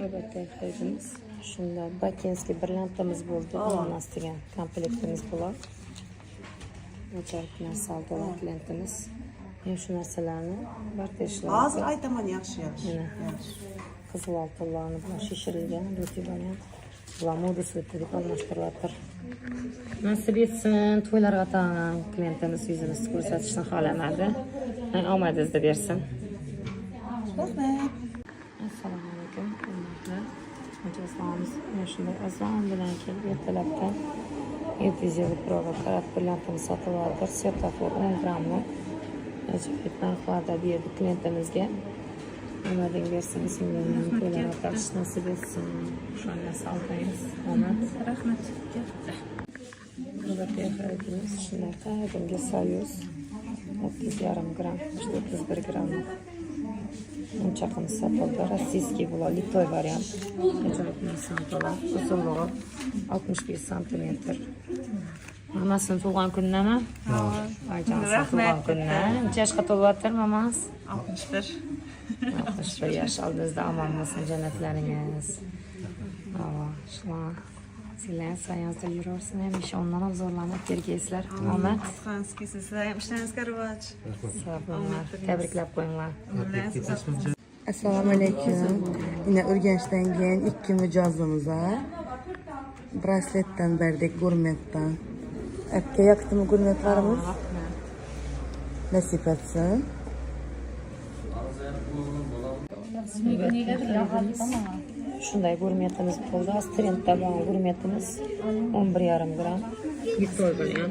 Navbatdagi xaridimiz. Shunda Bakinskiy brilliantimiz bo'ldi. Ananas degan komplektimiz bular. Ajoyib narsa oldilar klientimiz. Men shu narsalarni barteshlar. Hozir aytaman yaxshi. Qizil oltinlarni bilan shishirilgan rutilani bular modus o'tdi deb almashtiriladir. Nasib etsin, to'ylarga ham klientimiz yuzimizni ko'rsatishni xohlamadi. Omad izlab bersin. Rahmat. Assalomu alaykum. Mijozlarimiz mana shunday azon bilan kelib ertalabdan ertaga prova karat brilliantini sotib oldik. Svetofor 10 grammni ajoyib narxlarda berdi klientimizga. Omading bersin, singlimlarni to'ylarga taqishni nasib etsin. Shunday sog'laymiz. Omad. Rahmat. Navbatdagi xaridimiz shunday qadimgi Soyuz 30,5 gramm, 31 gramm. Unchaqini sotib rossiyskiy bular litoy variant. Ajoyib narsalar. Uzunligi 65 santimetr. Mamasini tug'ilgan kundami? Ha. Rahmat. Necha yoshga to'lyapti mamas? 61. 61 yosh oldingizda omon bo'lsin jannatlaringiz. Shular. Sizlar sayozda yurursin, hamisha ondan ham zo'rlanib kelgaysizlar. Omad. Franskiy sizlar ham ishlaringizga rivoj. Sog' bo'linglar. Tabriklab qo'yinglar. Assalomu alaykum. Yine Urganchdan kelgan ikki mijozimiz var. Brasletdan berdik, gurmetdan. Akka yoqdimi gurmetlarimiz? Nasib etsin. Shunday gurmetimiz bo'ldi. Astrentda bo'lgan gurmetimiz 11,5 gramm. Litoy bilan.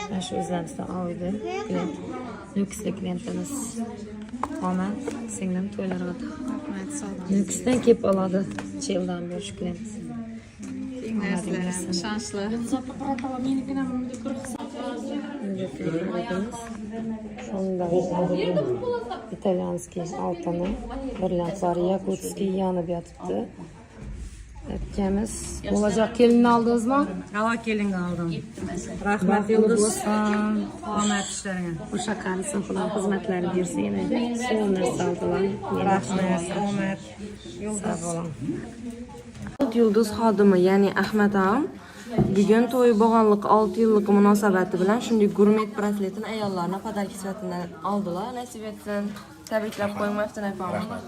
Mana shu o'zlarimizdan oldi. Klient. Nuksli klientimiz. Omad, singlim to'ylarga. Rahmat, sog' bo'ling. Nuksdan kelib oladi. Cheldan berish klient. Narsalar ishonchli. Shundan italyanskiy oltini, brilliantlari yakutskiy yonib yotibdi. Akamiz, bo'lajaq kelinni oldingizmi? Ha, kelinni oldim. Rahmat Yulduz. Omad ishlaringa. O'sha qarisin xudo xizmatlari bersin yana. So'l narsa oldilar. Rahmat, omad. Yulduz. Yulduz xodimi, ya'ni Ahmadam bugun to'y bo'lganlik 6 yillik munosabati bilan shunday gurmet brasletini ayollarga podarka sifatida oldilar. Nasib etsin. Tabriklab qo'ymoqdan aytmoqchiman.